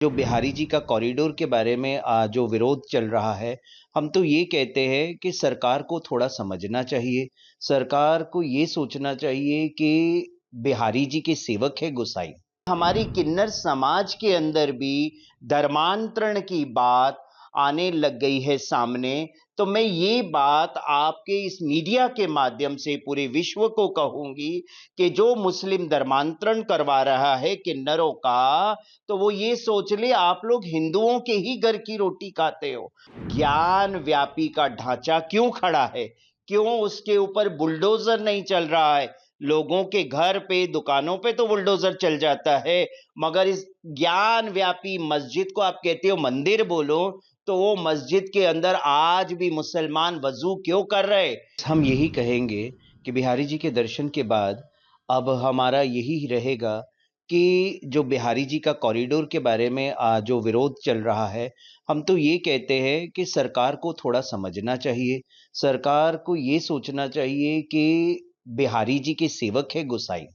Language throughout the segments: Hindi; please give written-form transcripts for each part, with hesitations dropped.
जो बिहारी जी का कॉरिडोर के बारे में जो विरोध चल रहा है, हम तो ये कहते हैं कि सरकार को थोड़ा समझना चाहिए। सरकार को ये सोचना चाहिए कि बिहारी जी के सेवक है गोसाई। हमारी किन्नर समाज के अंदर भी धर्मांतरण की बात आने लग गई है सामने। तो मैं ये बात आपके इस मीडिया के माध्यम से पूरे विश्व को कहूंगी कि जो मुस्लिम धर्मांतरण करवा रहा है किन्नरों का, तो वो ये सोच ले आप लोग हिंदुओं के ही घर की रोटी खाते हो। ज्ञान व्यापी का ढांचा क्यों खड़ा है? क्यों उसके ऊपर बुलडोजर नहीं चल रहा है? लोगों के घर पे दुकानों पे तो बुलडोजर चल जाता है, मगर इस ज्ञान व्यापी मस्जिद को आप कहते हो मंदिर बोलो, तो वो मस्जिद के अंदर आज भी मुसलमान वजू क्यों कर रहे? हम यही कहेंगे कि बिहारी जी के दर्शन के बाद अब हमारा यही रहेगा कि जो बिहारी जी का कॉरिडोर के बारे में जो विरोध चल रहा है, हम तो ये कहते हैं कि सरकार को थोड़ा समझना चाहिए। सरकार को ये सोचना चाहिए कि बिहारी जी के सेवक है गोसाई,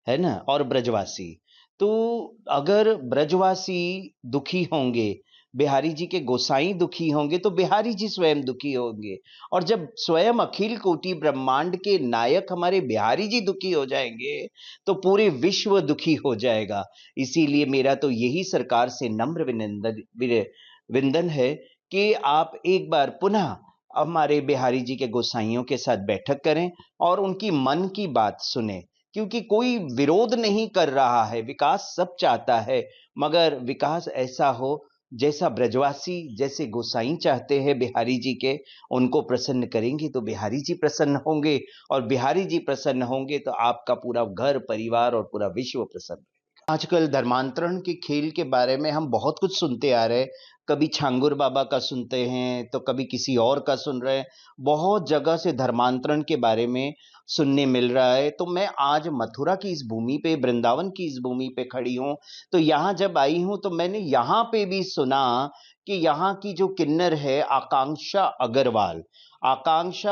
है ना? और ब्रजवासी। तो अगर ब्रजवासी दुखी होंगे, बिहारी जी के गोसाई दुखी होंगे, तो बिहारी जी स्वयं दुखी होंगे। और जब स्वयं अखिल कोटि ब्रह्मांड के नायक हमारे बिहारी जी दुखी हो जाएंगे, तो पूरे विश्व दुखी हो जाएगा। इसीलिए मेरा तो यही सरकार से नम्र विनंदन है कि आप एक बार पुनः हमारे बिहारी जी के गोसाइयों के साथ बैठक करें और उनकी मन की बात सुने। क्योंकि कोई विरोध नहीं कर रहा है, विकास सब चाहता है, मगर विकास ऐसा हो जैसा ब्रजवासी, जैसे गोसाई चाहते हैं बिहारी जी के। उनको प्रसन्न करेंगे तो बिहारी जी प्रसन्न होंगे, और बिहारी जी प्रसन्न होंगे तो आपका पूरा घर परिवार और पूरा विश्व प्रसन्न। आजकल धर्मांतरण के खेल के बारे में हम बहुत कुछ सुनते आ रहे हैं। कभी छांगुर बाबा का सुनते हैं, तो कभी किसी और का सुन रहे हैं। बहुत जगह से धर्मांतरण के बारे में सुनने मिल रहा है। तो मैं आज मथुरा की इस भूमि पे, वृंदावन की इस भूमि पे खड़ी हूँ। तो यहाँ जब आई हूँ तो मैंने यहाँ पे भी सुना कि यहाँ की जो किन्नर है आकांक्षा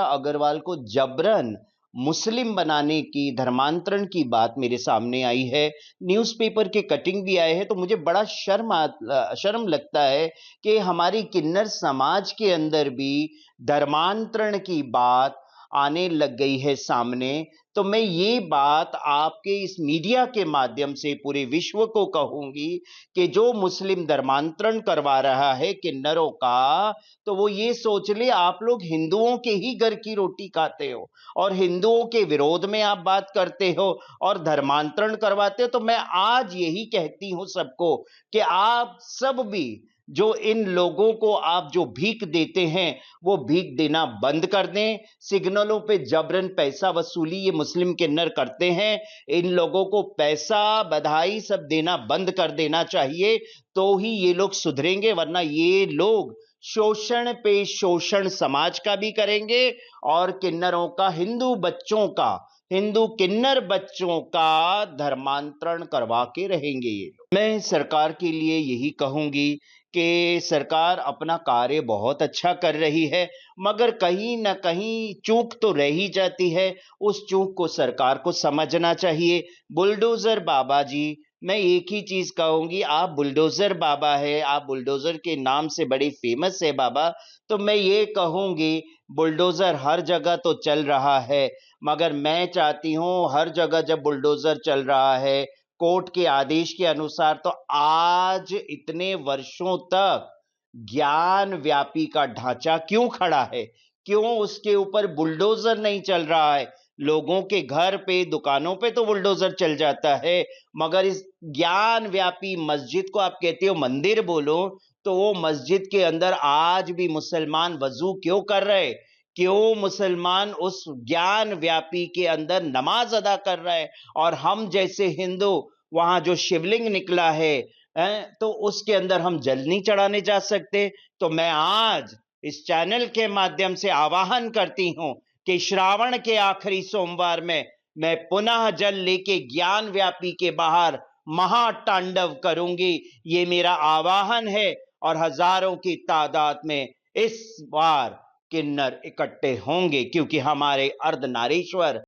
अग्रवाल को जबरन मुस्लिम बनाने की, धर्मांतरण की बात मेरे सामने आई है। न्यूज़पेपर के कटिंग भी आए हैं, तो मुझे बड़ा शर्म लगता है कि हमारी किन्नर समाज के अंदर भी धर्मांतरण की बात आने लग गई है सामने। तो मैं ये बात आपके इस मीडिया के माध्यम से पूरे विश्व को कहूंगी कि जो मुस्लिम धर्मांतरण करवा रहा है किन्नरों का, तो वो ये सोच ले आप लोग हिंदुओं के ही घर की रोटी खाते हो और हिंदुओं के विरोध में आप बात करते हो और धर्मांतरण करवाते हो। तो मैं आज यही कहती हूं सबको कि आप सब भी जो इन लोगों को आप जो भीख देते हैं, वो भीख देना बंद कर दें। सिग्नलों पे जबरन पैसा वसूली ये मुस्लिम किन्नर करते हैं। इन लोगों को पैसा, बधाई सब देना बंद कर देना चाहिए, तो ही ये लोग सुधरेंगे, वरना ये लोग शोषण पे शोषण समाज का भी करेंगे और किन्नरों का, हिंदू किन्नर बच्चों का धर्मांतरण करवा के रहेंगे ये लोग। मैं सरकार के लिए यही कहूंगी कि सरकार अपना कार्य बहुत अच्छा कर रही है, मगर कहीं ना कहीं चूक तो रह ही जाती है। उस चूक को सरकार को समझना चाहिए। बुलडोजर बाबा जी, मैं एक ही चीज कहूंगी, आप बुलडोजर बाबा है, आप बुलडोजर के नाम से बड़े फेमस है बाबा। तो मैं ये कहूंगी, बुलडोजर हर जगह तो चल रहा है, मगर मैं चाहती हूं हर जगह जब बुलडोजर चल रहा है कोर्ट के आदेश के अनुसार, तो आज इतने वर्षों तक ज्ञान व्यापी का ढांचा क्यों खड़ा है? क्यों उसके ऊपर बुलडोजर नहीं चल रहा है? लोगों के घर पे दुकानों पे तो बुलडोजर चल जाता है, मगर इस ज्ञान व्यापी मस्जिद को आप कहते हो मंदिर बोलो, तो वो मस्जिद के अंदर आज भी मुसलमान वजू क्यों कर रहे? क्यों मुसलमान उस ज्ञान व्यापी के अंदर नमाज अदा कर रहे हैं? और हम जैसे हिंदू वहां जो शिवलिंग निकला है, तो उसके अंदर हम जल नहीं चढ़ाने जा सकते? तो मैं आज इस चैनल के माध्यम से आवाहन करती हूं कि श्रावण के आखिरी सोमवार में मैं पुनः जल लेके ज्ञान व्यापी के बाहर महातांडव करूंगी। ये मेरा आवाहन है और हजारों की तादाद में इस बार किन्नर इकट्ठे होंगे, क्योंकि हमारे अर्धनारीश्वर